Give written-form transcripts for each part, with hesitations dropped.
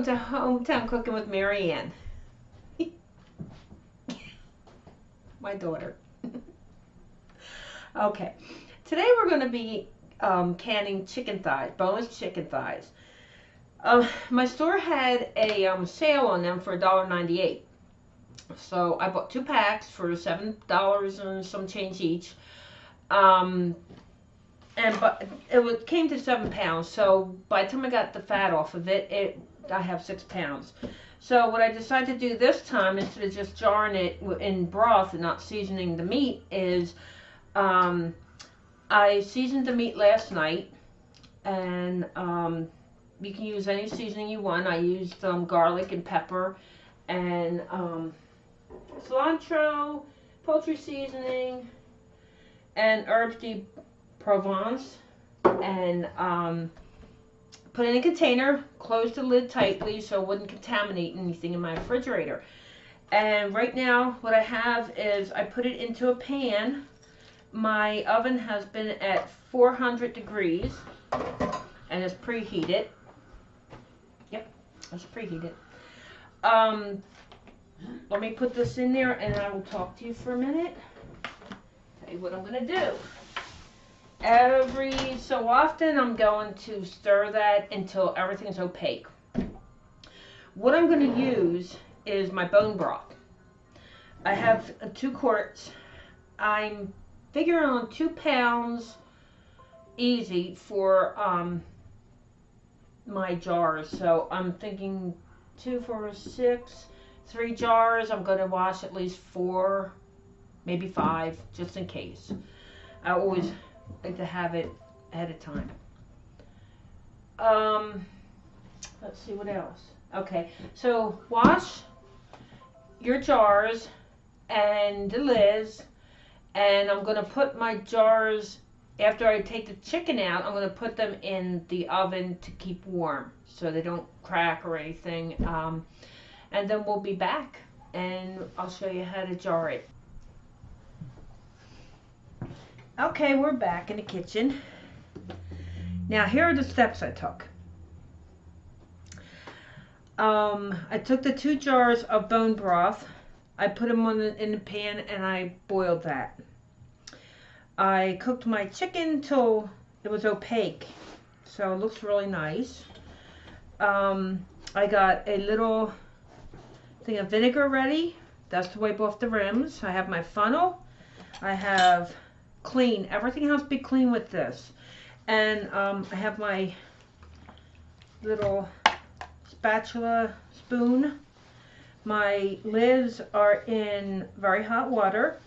welcome to Hometown Cooking with Marianne. My daughter. Okay, today we're going to be canning chicken thighs, boneless chicken thighs. My store had a sale on them for $1.98. So I bought 2 packs for $7 and some change each. But it came to 7 pounds. So by the time I got the fat off of it, I have 6 pounds. So what I decided to do this time, instead of just jarring it in broth and not seasoning the meat, is I seasoned the meat last night, and you can use any seasoning you want. I used garlic and pepper and cilantro, poultry seasoning, and herbs de Provence, and put it in a container, closed the lid tightly so it wouldn't contaminate anything in my refrigerator. And right now what I have is I put it into a pan. My oven has been at 400 degrees and it's preheated. Yep, it's preheated. Let me put this in there and I will talk to you for a minute. Tell you what I'm going to do. Every so often I'm going to stir that until everything is opaque. What I'm going to use is my bone broth. I have 2 quarts. I'm figuring on 2 pounds easy for my jars. So I'm thinking 2, 4, 6, 3 jars. I'm going to wash at least 4, maybe 5, just in case. I always like to have it ahead of time. Let's see what else. Okay, so wash your jars and the lids, and I'm going to put my jars, after I take the chicken out, I'm going to put them in the oven to keep warm so they don't crack or anything. And then we'll be back and I'll show you how to jar it. Okay, we're back in the kitchen. Now here are the steps I took. I took the 2 jars of bone broth. I put them in the pan and I boiled that. I cooked my chicken till it was opaque, so it looks really nice. I got a little thing of vinegar ready. That's to wipe off the rims. I have my funnel. I have clean. Everything has to be clean with this. And I have my little spatula spoon. My lids are in very hot water.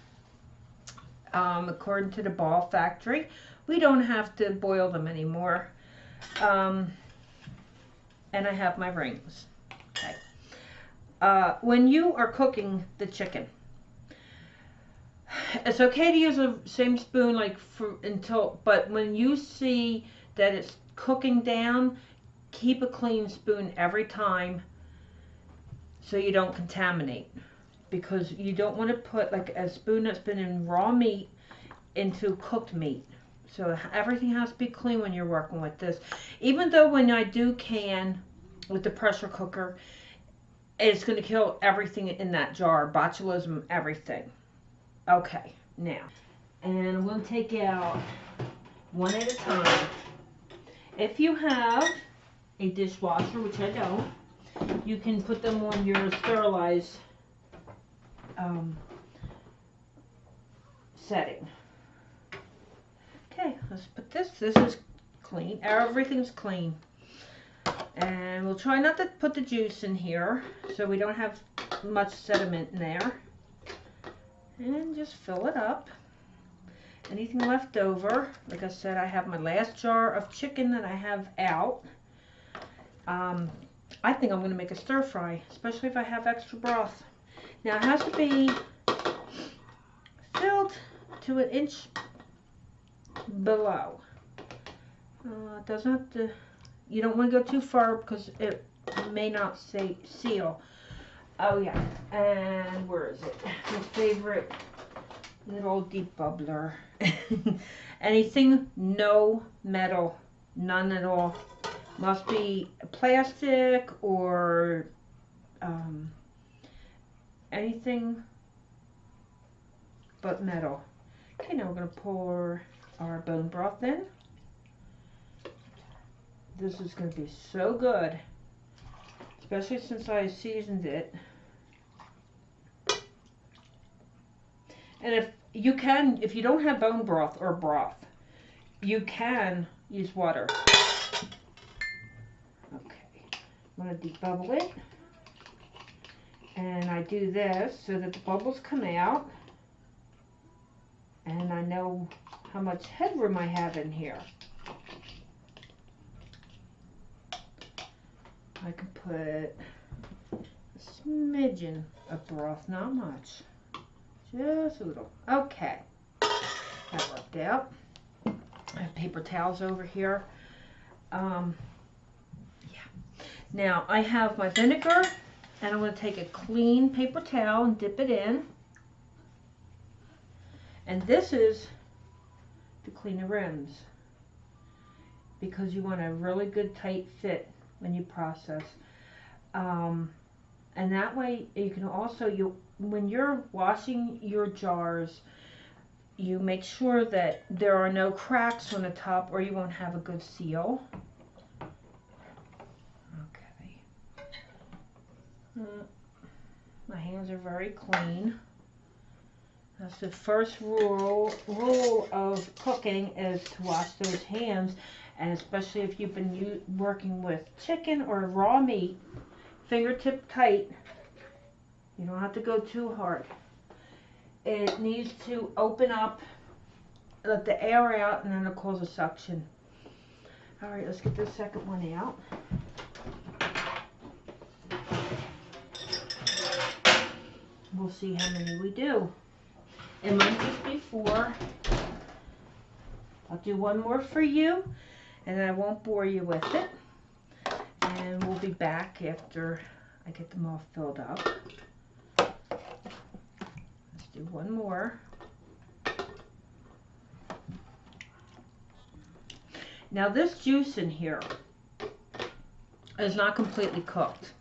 According to the Ball Factory, we don't have to boil them anymore. And I have my rings. Okay. When you are cooking the chicken, it's okay to use the same spoon but when you see that it's cooking down, keep a clean spoon every time so you don't contaminate, because you don't want to put like a spoon that's been in raw meat into cooked meat. So everything has to be clean when you're working with this. Even though when I do can with the pressure cooker, it's going to kill everything in that jar, botulism, everything. Okay, now, and I'm going to take out one at a time. If you have a dishwasher, which I don't, you can put them on your sterilized setting. Okay, let's put this. This is clean. Everything's clean. And we'll try not to put the juice in here so we don't have much sediment in there. And just fill it up. Anything left over, like I said, I have my last jar of chicken that I have out. I think I'm going to make a stir fry, especially if I have extra broth. Now it has to be filled to 1 inch below. It doesn't have to, you don't want to go too far because it may not seal. Oh yeah, and where is it? My favorite little deep bubbler. Anything no metal, none at all. Must be plastic or anything but metal. Okay, now we're going to pour our bone broth in. This is going to be so good, especially since I seasoned it. And if you don't have bone broth or broth, you can use water. Okay, I'm going to debubble it. And I do this so that the bubbles come out. And I know how much headroom I have in here. I can put a smidgen of broth, not much. Just a little. Okay. That worked out. I have paper towels over here. Yeah. Now I have my vinegar, and I'm going to take a clean paper towel and dip it in. And this is to clean the rims, because you want a really good tight fit when you process. And that way you can also, when you're washing your jars, you make sure that there are no cracks on the top, or you won't have a good seal. Okay. My hands are very clean. That's the first rule of cooking, is to wash those hands, and especially if you've been working with chicken or raw meat, fingertip tight. You don't have to go too hard. It needs to open up, let the air out, and then it'll cause a suction. All right, let's get the second one out. We'll see how many we do. It might just be 4. I'll do one more for you, and I won't bore you with it. And we'll be back after I get them all filled up. Let's do one more. Now this juice in here is not completely cooked,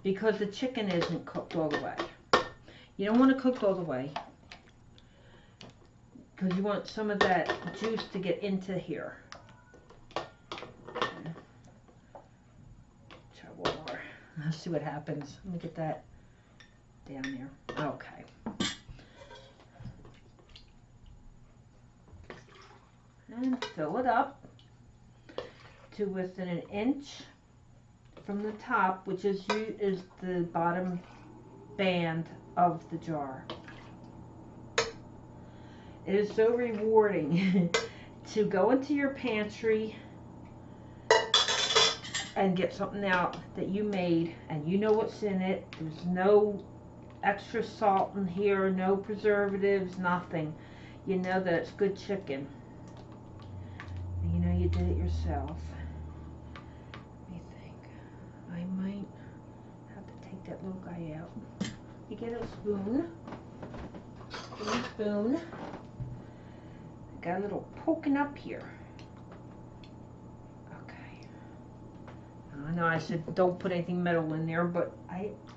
because the chicken isn't cooked all the way. You don't want it cooked all the way, because you want some of that juice to get into here. Try one more. Let's see what happens. Let me get that down there. Okay. And fill it up to within an inch from the top, which is the bottom band of the jar. It is so rewarding to go into your pantry and get something out that you made, and you know what's in it. There's no extra salt in here, no preservatives, nothing. You know that it's good chicken. And you know you did it yourself. Let me think. I might have to take that little guy out. You get a spoon. Spoon. I got a little poking up here. Okay. I know I said don't put anything metal in there, but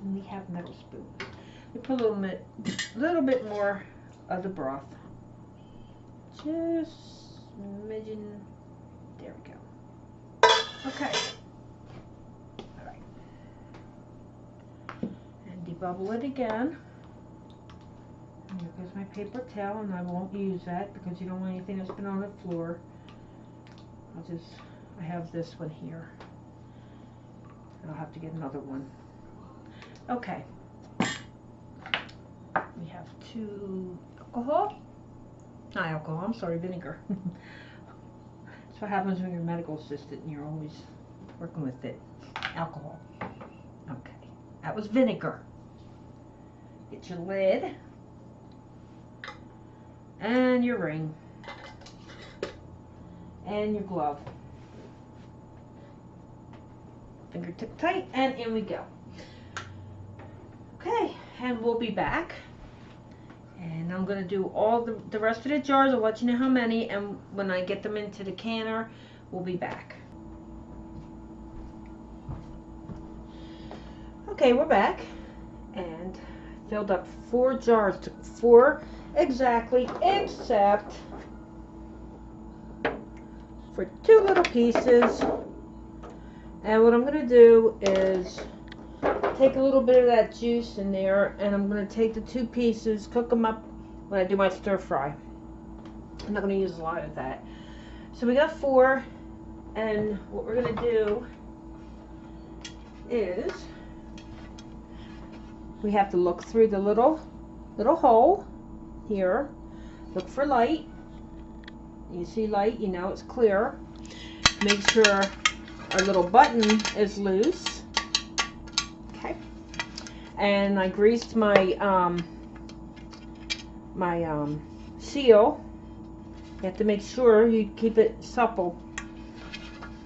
we have metal spoon. We put a little bit more of the broth. Just smidgen. There we go. Okay. All right. And debubble it again. And there goes my paper towel, and I won't use that because you don't want anything that's been on the floor. I have this one here. I'll have to get another one. Okay. We have 2 alcohol. Not alcohol, I'm sorry, vinegar. That's what happens when you're a medical assistant and you're always working with it. Alcohol. Okay. That was vinegar. Get your lid. And your ring. And your glove. Fingertip tight, and in we go. Okay, and we'll be back. And I'm going to do all the rest of the jars. I'll let you know how many, and when I get them into the canner, we'll be back. Okay, we're back, and filled up 4 jars. Took 4 exactly, except for 2 little pieces. And what I'm going to do is take a little bit of that juice in there, and I'm going to take the 2 pieces, cook them up when I do my stir fry. I'm not going to use a lot of that. So we got 4, and what we're going to do is we have to look through the little hole here. Look for light. You see light, you know it's clear. Make sure our little button is loose. Okay. And I greased my seal. You have to make sure you keep it supple.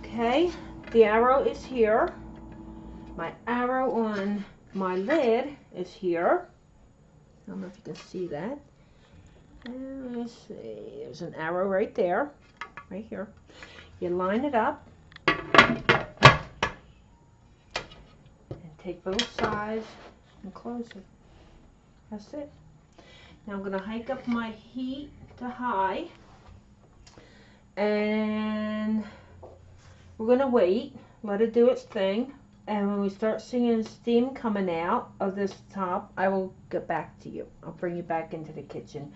Okay. The arrow is here. My arrow on my lid is here. I don't know if you can see that. Let's see. There's an arrow right there. Right here. You line it up. And take both sides and close it. That's it. Now I'm going to hike up my heat to high. And we're going to wait. Let it do its thing. And when we start seeing steam coming out of this top, I will get back to you. I'll bring you back into the kitchen.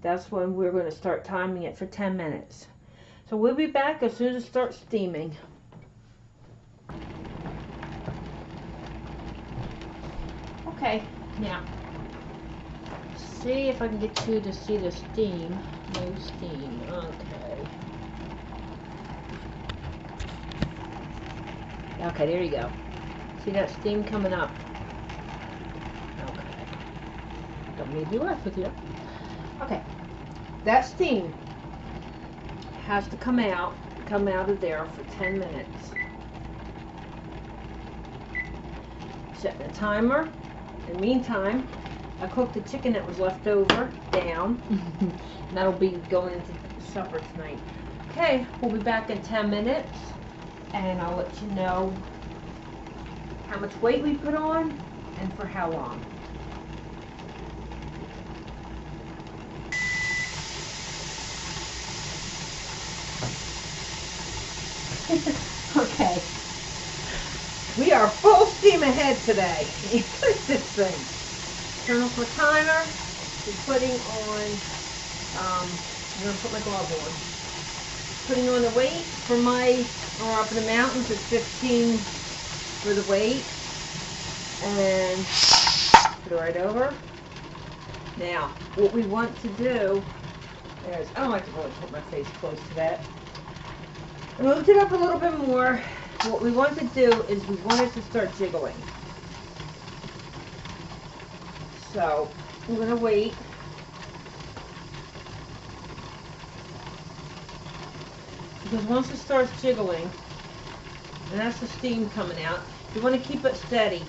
That's when we're going to start timing it for 10 minutes. So we'll be back as soon as it starts steaming. Okay, now, see if I can get you to see the steam. No steam, okay. Okay, there you go. See that steam coming up? Okay. Don't need to be rough with you. Okay. That steam has to come out of there for 10 minutes. Setting a timer. In the meantime, I cooked the chicken that was left over down. And that'll be going into supper tonight. Okay, we'll be back in 10 minutes. And I'll let you know how much weight we put on and for how long. Okay. We are full steam ahead today. Look at this thing. Turn off my timer. We're putting on, I'm going to put my glove on. Putting on the weight for my, or up in the mountains, it's 15 for the weight. And put it right over. Now, what we want to do is, I don't like to really put my face close to that. I moved it up a little bit more. What we want to do is we want it to start jiggling. So, I'm going to wait. Because once it starts jiggling, and that's the steam coming out, you want to keep it steady.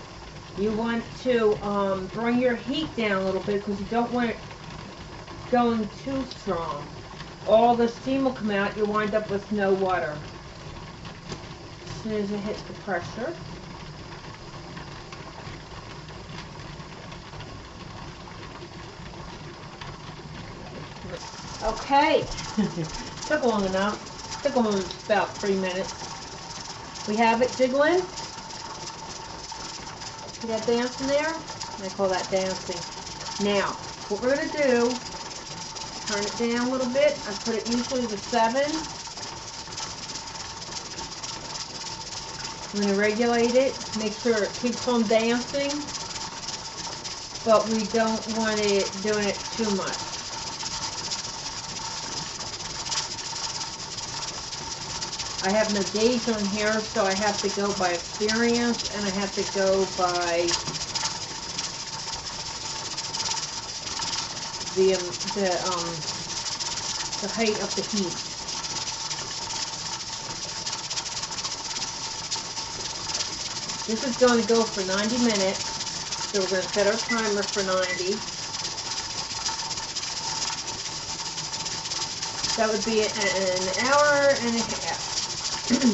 You want to bring your heat down a little bit because you don't want it going too strong. All the steam will come out, you'll wind up with no water. As soon as it hits the pressure. Okay. Took long enough. Took almost about 3 minutes. We have it jiggling. See that dancing there? I call that dancing. Now, what we're going to do, turn it down a little bit. I put it usually to 7. I'm going to regulate it, make sure it keeps on dancing, but we don't want it doing it too much. I have no gauge on here, so I have to go by experience, and I have to go by the height of the heat. This is going to go for 90 minutes, so we're going to set our timer for 90. That would be an hour and a half. Okay.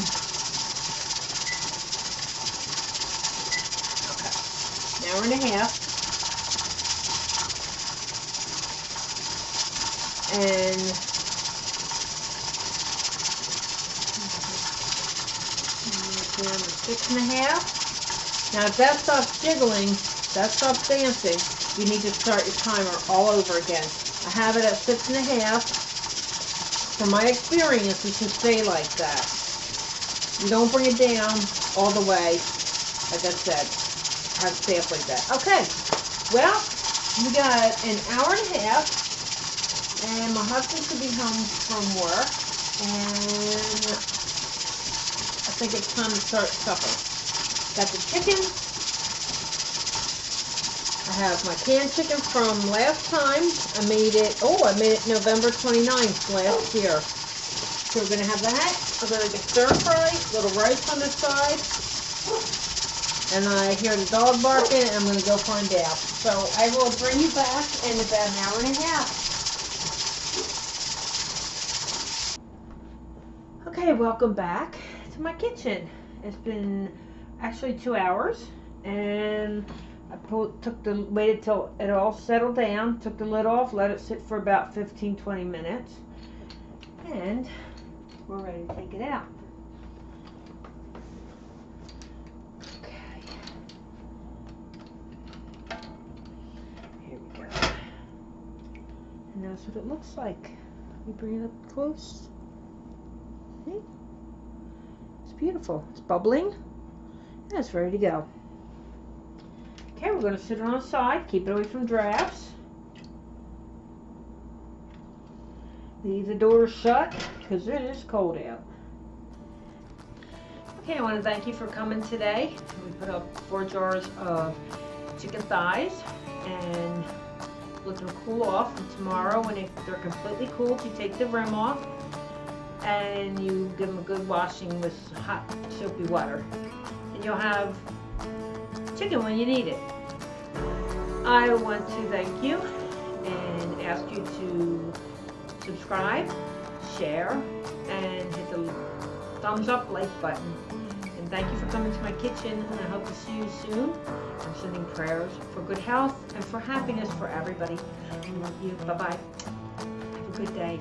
hour and a half. And down to 6.5. Now if that stops jiggling, that stops dancing, you need to start your timer all over again. I have it at 6.5. From my experience, it should stay like that. You don't bring it down all the way. Like I said, have it stay up like that. Okay, well, we got an hour and a half, and my husband should be home from work, and I think it's time to start supper. Got the chicken. I have my canned chicken from last time. I made it November 29th last year. So we're going to have that. We're going to get stir fry, little rice on the side. And I hear the dog barking, and I'm going to go find out. So I will bring you back in about an hour and a half. Okay, welcome back to my kitchen. It's been actually 2 hours, and I waited till it all settled down, took the lid off, let it sit for about 15-20 minutes, and we're ready to take it out. Okay. Here we go. And that's what it looks like. Let me bring it up close. See? It's beautiful. It's bubbling. And it's ready to go. Okay, we're going to sit it on the side, keep it away from drafts. Leave the door shut because it is cold out. Okay, I want to thank you for coming today. We put up 4 jars of chicken thighs, and let them cool off. And tomorrow, when they're completely cooled, you take the rim off and you give them a good washing with hot soapy water. And you'll have chicken when you need it. I want to thank you and ask you to subscribe, share, and hit the thumbs up like button. And thank you for coming to my kitchen, and I hope to see you soon. I'm sending prayers for good health and for happiness for everybody. I love you. Bye-bye. Have a good day.